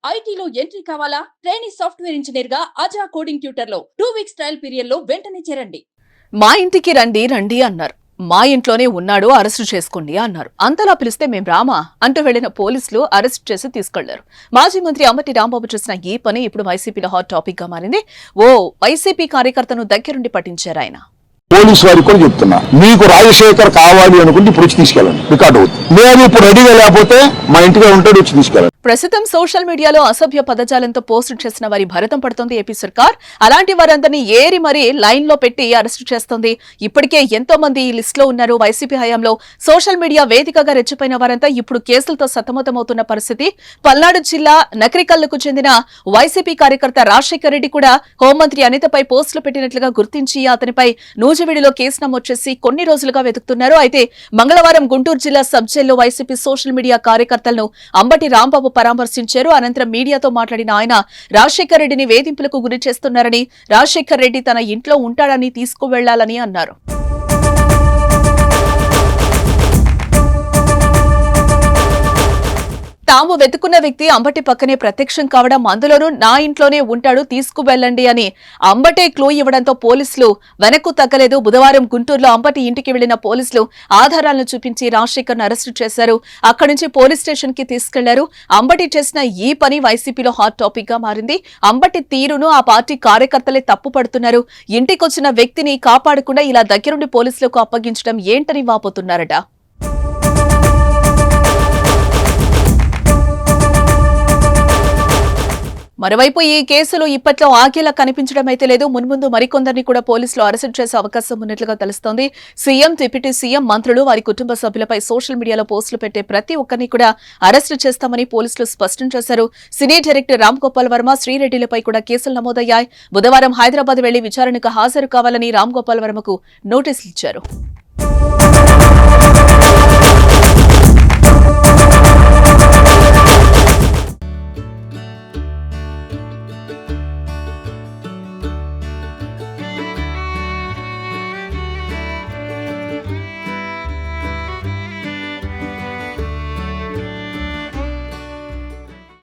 ఐటీలో ఎంట్రీ కావాలా? Trainee software engineer గా అజా కోడింగ్ ట్యూటర్ లో 2 వీక్స్ ట్రయల్ పీరియడ్ లో వెంటనే చేరండి. మా ఇంటికి రండి రండి అన్నారు. మా ఇంట్లోనే ఉన్నాడు, అరెస్టు చేసుకోండి అన్నారు. అంతలా పిలిస్తే మేం రామా అంటూ వెళ్లిన పోలీసులు అరెస్ట్ చేసి తీసుకెళ్లారు. మాజీ మంత్రి అంబటి రాంబాబు చేసిన ఈ పని ఇప్పుడు వైసీపీలో హాట్ టాపిక్ గా మారింది. ఓ వైసీపీ కార్యకర్తను దగ్గరుండి పట్టించారు ఆయన. పోలీసు వారికి కూడా చెప్తున్నా, మీకు రాజశేఖర్ కావాలి అనుకుంటే ఇప్పుడు వచ్చి తీసుకెళ్ళండి, రికార్డు అవుతుంది. నేను ఇప్పుడు రెడీగా లేకపోతే మా ఇంటిగా ఉంటాడు, వచ్చి తీసుకెళ్ళండి. ప్రస్తుతం సోషల్ మీడియాలో అసభ్య పదజాలంతో పోస్టు చేసిన వారి భరతం పడుతోంది ఏపీ సర్కార్. అలాంటి వారందరినీ ఏరి మరీ లైన్ లో పెట్టి అరెస్టు చేస్తోంది. ఇప్పటికే ఎంతో మంది ఈ లిస్ట్ లో ఉన్నారు. వైసీపీ హయాంలో సోషల్ మీడియా వేదికగా రెచ్చిపోయిన వారంతా ఇప్పుడు కేసులతో సతమతమవుతున్న పరిస్థితి. పల్నాడు జిల్లా నకరికల్లుకు చెందిన వైసీపీ కార్యకర్త రాజశేఖర్ రెడ్డి కూడా హోంమంత్రి అనితపై పోస్టులు పెట్టినట్లుగా గుర్తించి అతనిపై నూజివీడులో కేసు నమోదు చేసి కొన్ని రోజులుగా వెతుకుతున్నారు. అయితే మంగళవారం గుంటూరు జిల్లా సబ్ జైల్లో వైసీపీ సోషల్ మీడియా కార్యకర్తలను అంబటి రాంబాబు పరామర్శించారు. అనంతరం మీడియాతో మాట్లాడిన ఆయన రాజశేఖర్ రెడ్డిని వేధింపులకు గురి చేస్తున్నారని, రాజశేఖర్ రెడ్డి తన ఇంట్లో ఉంటాడని తీసుకువెళ్లాలని అన్నారు. తాము వెతుకున్న వ్యక్తి అంబటి పక్కనే ప్రత్యక్షం కావడం, అందులోనూ నా ఇంట్లోనే ఉంటాడు, తీసుకువెళ్లండి అని అంబటే క్లూ ఇవ్వడంతో పోలీసులు వెనక్కు తగ్గలేదు. బుధవారం గుంటూరులో అంబటి ఇంటికి వెళ్లిన పోలీసులు ఆధారాలను చూపించి రాజశేఖర్ ను అరెస్టు చేశారు. అక్కడి నుంచి పోలీస్ స్టేషన్ కి తీసుకెళ్లారు. అంబటి చేసిన ఈ పని వైసీపీలో హాట్ టాపిక్ గా మారింది. అంబటి తీరును ఆ పార్టీ కార్యకర్తలే తప్పు పడుతున్నారు. ఇంటికొచ్చిన వ్యక్తిని కాపాడకుండా ఇలా దగ్గరుండి పోలీసులకు అప్పగించడం ఏంటని వాపోతున్నారట. మరోవైపు ఈ కేసులు ఇప్పట్లో ఆగేలా కనిపించడం అయితే లేదు. మున్ముందు మరికొందరిని కూడా పోలీసులు అరెస్టు చేసే అవకాశం ఉన్నట్లుగా తెలుస్తోంది. సీఎం, డిప్యూటీ సీఎం, మంత్రులు, వారి కుటుంబ సభ్యులపై సోషల్ మీడియాలో పోస్టులు పెట్టే ప్రతి ఒక్కరిని కూడా అరెస్టు చేస్తామని పోలీసులు స్పష్టం చేశారు. సినీ డైరెక్టర్ రామ్ గోపాల్ వర్మ, శ్రీరెడ్డిలపై కూడా కేసులు నమోదయ్యాయి. బుధవారం హైదరాబాద్ వెళ్లి విచారణకు హాజరు కావాలని రామ్ గోపాల్ వర్మకు నోటీసులు ఇచ్చారు.